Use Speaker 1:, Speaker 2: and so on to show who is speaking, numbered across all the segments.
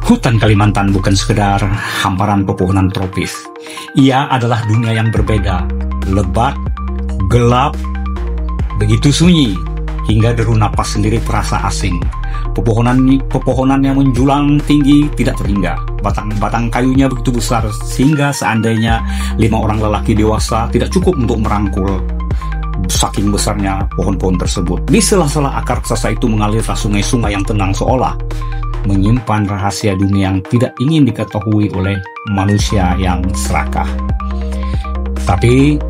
Speaker 1: Hutan Kalimantan bukan sekedar hamparan pepohonan tropis. Ia adalah dunia yang berbeda, lebat, gelap, begitu sunyi, hingga deru napas sendiri terasa asing. Pepohonan yang menjulang tinggi tidak terhingga. Batang kayunya begitu besar sehingga seandainya 5 orang lelaki dewasa tidak cukup untuk merangkul saking besarnya pohon-pohon tersebut. Di sela-sela akar raksasa itu mengalirlah sungai-sungai yang tenang seolah menyimpan rahasia dunia yang tidak ingin diketahui oleh manusia yang serakah. Tapi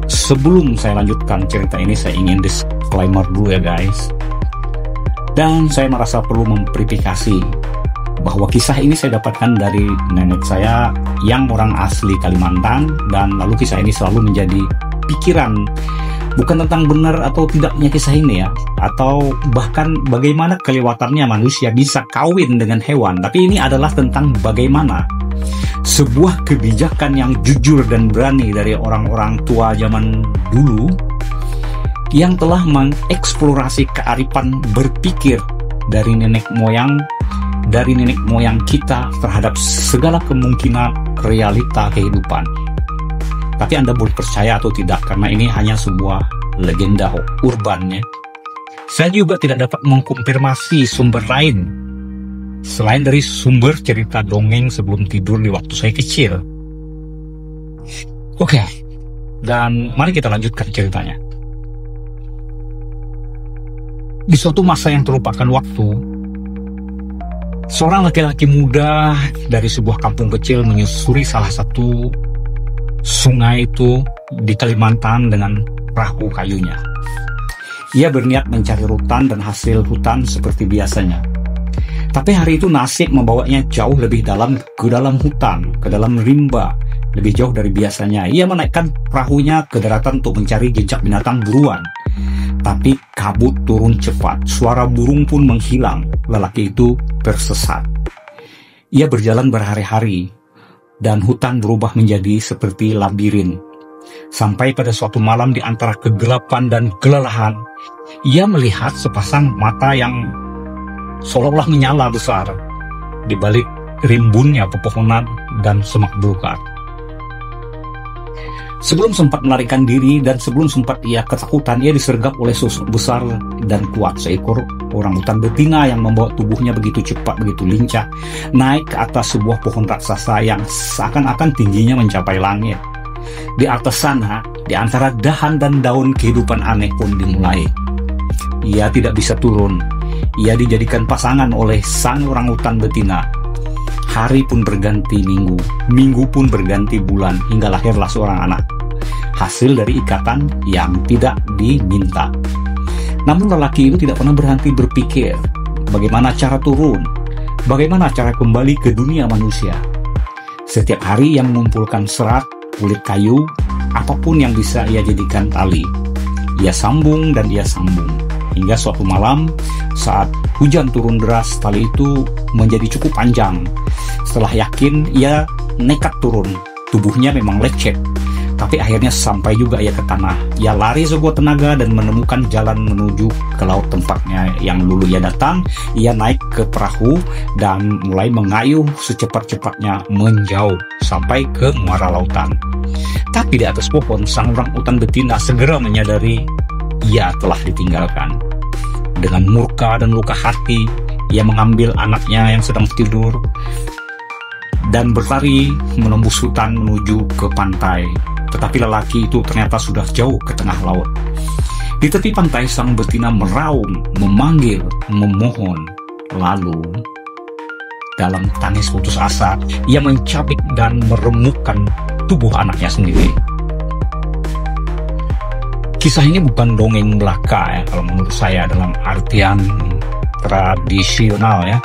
Speaker 1: sebelum saya lanjutkan cerita ini, saya ingin disclaimer dulu ya guys. Dan saya merasa perlu memverifikasi bahwa kisah ini saya dapatkan dari nenek saya yang orang asli Kalimantan, dan lalu kisah ini selalu menjadi pikiran bukan tentang benar atau tidaknya kisah ini ya, atau bahkan bagaimana kelewatannya manusia bisa kawin dengan hewan, tapi ini adalah tentang bagaimana sebuah kebijakan yang jujur dan berani dari orang-orang tua zaman dulu yang telah mengeksplorasi kearifan berpikir dari nenek moyang kita terhadap segala kemungkinan realita kehidupan. Tapi Anda boleh percaya atau tidak, karena ini hanya sebuah legenda urban ya. Saya juga tidak dapat mengkonfirmasi sumber lain selain dari sumber cerita dongeng sebelum tidur di waktu saya kecil. Oke, dan mari kita lanjutkan ceritanya. Di suatu masa yang terlupakan waktu, seorang laki-laki muda dari sebuah kampung kecil menyusuri salah satu sungai itu di Kalimantan dengan perahu kayunya. Ia berniat mencari rutan dan hasil hutan seperti biasanya. Tapi hari itu nasib membawanya jauh lebih dalam ke dalam hutan, ke dalam rimba, lebih jauh dari biasanya. Ia menaikkan perahunya ke daratan untuk mencari jejak binatang buruan. Tapi kabut turun cepat, suara burung pun menghilang. Lelaki itu tersesat. Ia berjalan berhari-hari, dan hutan berubah menjadi seperti labirin. Sampai pada suatu malam di antara kegelapan dan kelelahan, ia melihat sepasang mata yang seolah-olah menyala besar di balik rimbunnya pepohonan dan semak belukar. Sebelum sempat melarikan diri dan sebelum sempat ia ketakutan, ia disergap oleh sosok besar dan kuat, seekor orangutan betina yang membawa tubuhnya begitu cepat, begitu lincah, naik ke atas sebuah pohon raksasa yang seakan-akan tingginya mencapai langit. Di atas sana, di antara dahan dan daun, kehidupan aneh pun dimulai. Ia tidak bisa turun. Ia dijadikan pasangan oleh sang orangutan betina. Hari pun berganti minggu, minggu pun berganti bulan, hingga lahirlah seorang anak. Hasil dari ikatan yang tidak diminta. Namun lelaki itu tidak pernah berhenti berpikir, bagaimana cara turun, bagaimana cara kembali ke dunia manusia. Setiap hari ia mengumpulkan serat, kulit kayu, apapun yang bisa ia jadikan tali. Ia sambung dan ia sambung. Hingga suatu malam, saat hujan turun deras, tali itu menjadi cukup panjang. Setelah yakin, ia nekat turun. Tubuhnya memang lecet, tapi akhirnya sampai juga ia ke tanah. Ia lari sekuat tenaga dan menemukan jalan menuju ke laut tempatnya yang dulu ia datang. Ia naik ke perahu dan mulai mengayuh secepat-cepatnya menjauh sampai ke muara lautan. Tapi di atas pohon, sang orangutan betina segera menyadari ia telah ditinggalkan. Dengan murka dan luka hati, ia mengambil anaknya yang sedang tidur dan berlari menembus hutan menuju ke pantai. Tetapi lelaki itu ternyata sudah jauh ke tengah laut. Di tepi pantai, sang betina meraung, memanggil, memohon. Lalu, dalam tangis putus asa, ia mencabik dan meremukkan tubuh anaknya sendiri. Kisah ini bukan dongeng belaka ya, kalau menurut saya, dalam artian tradisional ya.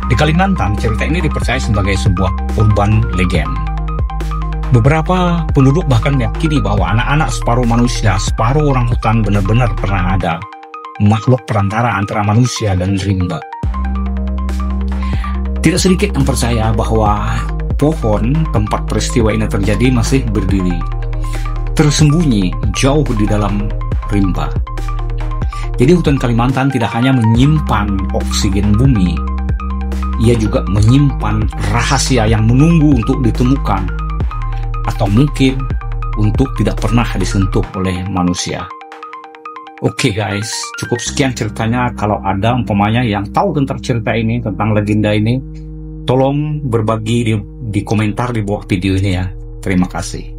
Speaker 1: Di Kalimantan, cerita ini dipercaya sebagai sebuah urban legend. Beberapa penduduk bahkan meyakini bahwa anak-anak separuh manusia, separuh orangutan benar-benar pernah ada, makhluk perantara antara manusia dan rimba. Tidak sedikit yang percaya bahwa pohon tempat peristiwa ini terjadi masih berdiri, tersembunyi jauh di dalam rimba. Jadi hutan Kalimantan tidak hanya menyimpan oksigen bumi, ia juga menyimpan rahasia yang menunggu untuk ditemukan, atau mungkin untuk tidak pernah disentuh oleh manusia. Oke guys, cukup sekian ceritanya. Kalau ada umpamanya yang tahu tentang cerita ini, tentang legenda ini, tolong berbagi di komentar di bawah video ini ya. Terima kasih.